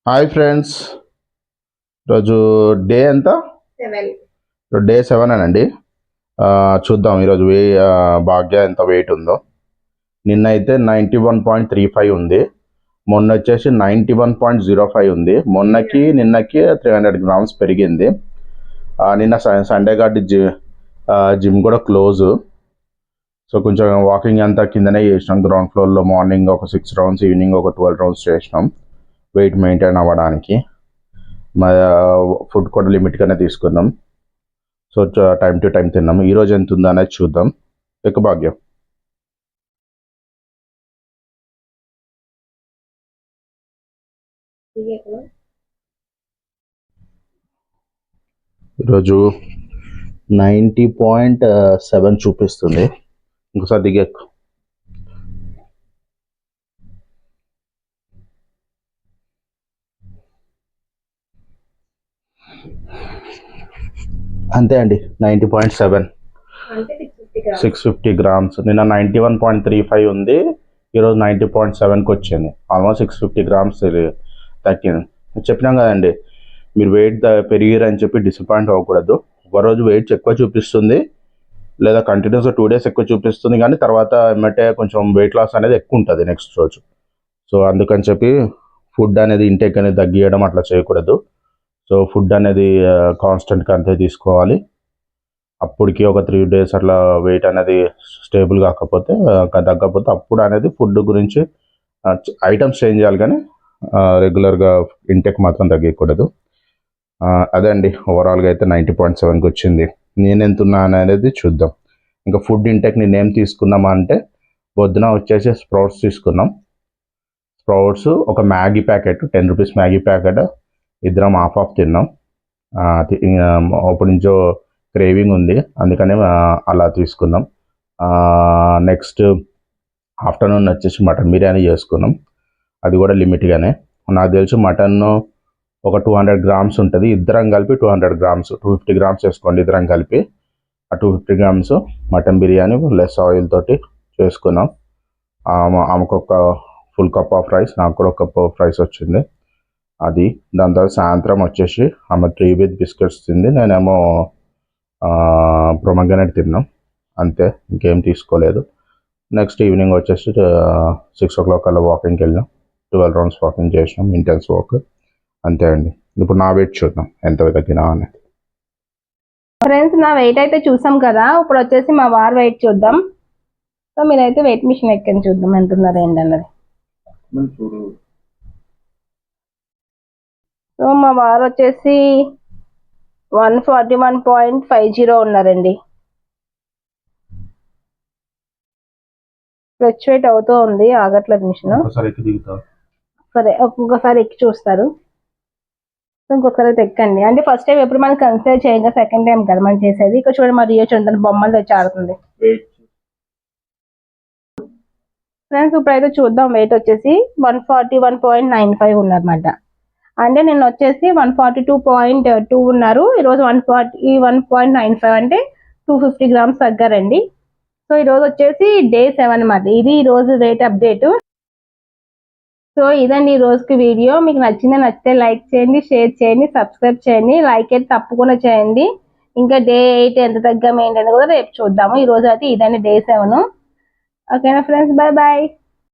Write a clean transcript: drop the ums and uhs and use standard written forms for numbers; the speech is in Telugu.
హాయ్ ఫ్రెండ్స్, ఈరోజు డే ఎంత? 7. డే 7 అనండి. చూద్దాం ఈరోజు భాగ్య ఎంత వెయిట్ ఉందో. నిన్న అయితే 91.35 ఉంది, మొన్న వచ్చేసి 91.05 ఉంది. నిన్నకి 300 గ్రామ్స్ పెరిగింది. నిన్న సండే కాబట్టి జిమ్ కూడా క్లోజ్. సో కొంచెం వాకింగ్ అంతా కిందనే చేసినాం, గ్రౌండ్ ఫ్లోర్లో. మార్నింగ్ ఒక 6 రౌండ్స్, ఈవినింగ్ ఒక 12 రౌండ్స్ చేసినాం వెయిట్ మెయింటైన్ అవ్వడానికి. మా ఫుడ్ కూడా లిమిట్గానే తీసుకున్నాం. సో టైం టు టైం తిన్నాం. ఈరోజు ఎంత ఉందో అనేది చూద్దాం. ఎక్కువ భాగ్యం. ఈరోజు 90.7 చూపిస్తుంది. ఇంకోసారి దిగేకు. అంతే అండి, 90.7, 650 గ్రామ్స్. నిన్న 91.35 ఉంది, ఈరోజు 90.7కి వచ్చింది. ఆల్మోస్ట్ 650 గ్రామ్స్ తగ్గింది. చెప్పినాం కదండి, మీరు వెయిట్ పెరిగిరని చెప్పి డిసప్పాయింట్ అవ్వకూడదు. ఒకరోజు వెయిట్ ఎక్కువ చూపిస్తుంది, లేదా కంటిన్యూస్గా 2 డేస్ ఎక్కువ చూపిస్తుంది, కానీ తర్వాత ఏమంటే కొంచెం వెయిట్ లాస్ అనేది ఎక్కువ ఉంటుంది నెక్స్ట్ రోజు. సో అందుకని చెప్పి ఫుడ్ అనేది ఇంటేక్ అనేది తగ్గియడం అట్లా చేయకూడదు. సో ఫుడ్ అనేది కాన్స్టెంట్గా అంతే తీసుకోవాలి. అప్పటికి ఒక 3 డేస్ అట్లా వెయిట్ అనేది స్టేబుల్ కాకపోతే తగ్గకపోతే అప్పుడు అనేది ఫుడ్ గురించి ఐటమ్స్ చేంజ్ చేయాలి, కానీ రెగ్యులర్గా ఇంటేక్ మాత్రం తగ్గకూడదు. అదే అండి, ఓవరాల్గా అయితే 90.7కి వచ్చింది. నేను ఎంత ఉన్నాను అనేది చూద్దాం. ఇంకా ఫుడ్ ఇంటేక్ నేనేం తీసుకున్నామా అంటే, పొద్దున వచ్చేసి స్ప్రౌట్స్ తీసుకున్నాం. స్ప్రౌట్స్ ఒక Maggi packet, 10 rupees Maggi packet ఇద్దరం హాఫ్ తిన్నాం. అప్పటి నుంచో క్రేవింగ్ ఉంది, అందుకనే అలా తీసుకున్నాం. నెక్స్ట్ ఆఫ్టర్నూన్ వచ్చేసి మటన్ బిర్యానీ చేసుకున్నాం, అది కూడా లిమిట్గానే. నాకు తెలిసి మటన్ ఒక 200 గ్రామ్స్ ఉంటుంది, ఇద్దరం కలిపి 200 గ్రామ్స్, 250 గ్రామ్స్ వేసుకోండి ఇద్దరం కలిపి. ఆ 250 grams mutton biryani less oil తోటి చేసుకున్నాం. ఆమెకు ఒక ఫుల్ కప్ ఆఫ్ రైస్, నాకు కూడా ఒక కప్ ఆఫ్ రైస్ వచ్చింది. అది దాని తర్వాత సాయంత్రం వచ్చేసి ఆమె 3 విత్ బిస్కెట్స్ తింది, నేనేమో ప్రొమగ్రనేట్ తిన్నాం. అంతే, ఇంకేం తీసుకోలేదు. నెక్స్ట్ ఈవినింగ్ వచ్చేసి 6 o'clock అలా వాకింగ్కి వెళ్ళినాం. 12 రౌండ్స్ వాకింగ్ చేసినాం, ఇంటెన్స్ వాక్. అంతే అండి. ఇప్పుడు నా వెయిట్ చూద్దాం ఎంత తగ్గినా అనేది. ఫ్రెండ్స్, నా వెయిట్ అయితే చూసాం కదా, ఇప్పుడు వచ్చేసి మా వార్ వెయిట్ చూద్దాం. సో మీరైతే వెయిట్ మిషన్ ఎక్కని చూద్దాం ఎంత ఉన్నారు ఏంటన్నది. సో మా వారు వచ్చేసి 141.50 ఉన్నారండి. ఫ్లక్చువేట్ అవుతూ ఉంది, ఆగట్లేదు మిషన్. సరే, ఒక్కొక్కసారి ఎక్కి చూస్తారు. ఇంకొకసారి అయితే ఎక్కండి. అంటే ఫస్ట్ టైం ఎప్పుడు మనం కన్సిడర్ చేయంగా, సెకండ్ టైం కదా మనం చేసేది. ఇక్కడ చూడండి, మా రియో చూడండి బొమ్మలు తెచ్చి ఆడుతుంది. ఫ్రెండ్స్, ఇప్పుడైతే చూద్దాం. వెయిట్ వచ్చేసి 141.95 ఉన్నారన్నమాట. అంటే నిన్న వచ్చేసి 142.2 ఉన్నారు, ఈరోజు 141.95 అంటే 250 గ్రామ్స్ తగ్గారండి. సో ఈరోజు వచ్చేసి డే 7 అన్నమాట. ఇది ఈరోజు వెయిట్ అప్డేట్. సో ఇదండి ఈ రోజుకి వీడియో. మీకు నచ్చితే లైక్ చేయండి, షేర్ చేయండి, సబ్స్క్రైబ్ చేయండి. లైక్ అయితే తప్పకుండా చేయండి. ఇంకా డే 8 ఎంత తగ్గాము ఏంటని కూడా రేపు చూద్దాము. ఈ రోజు అయితే ఇదండి డే 7. ఓకేనా ఫ్రెండ్స్, బాయ్ బాయ్.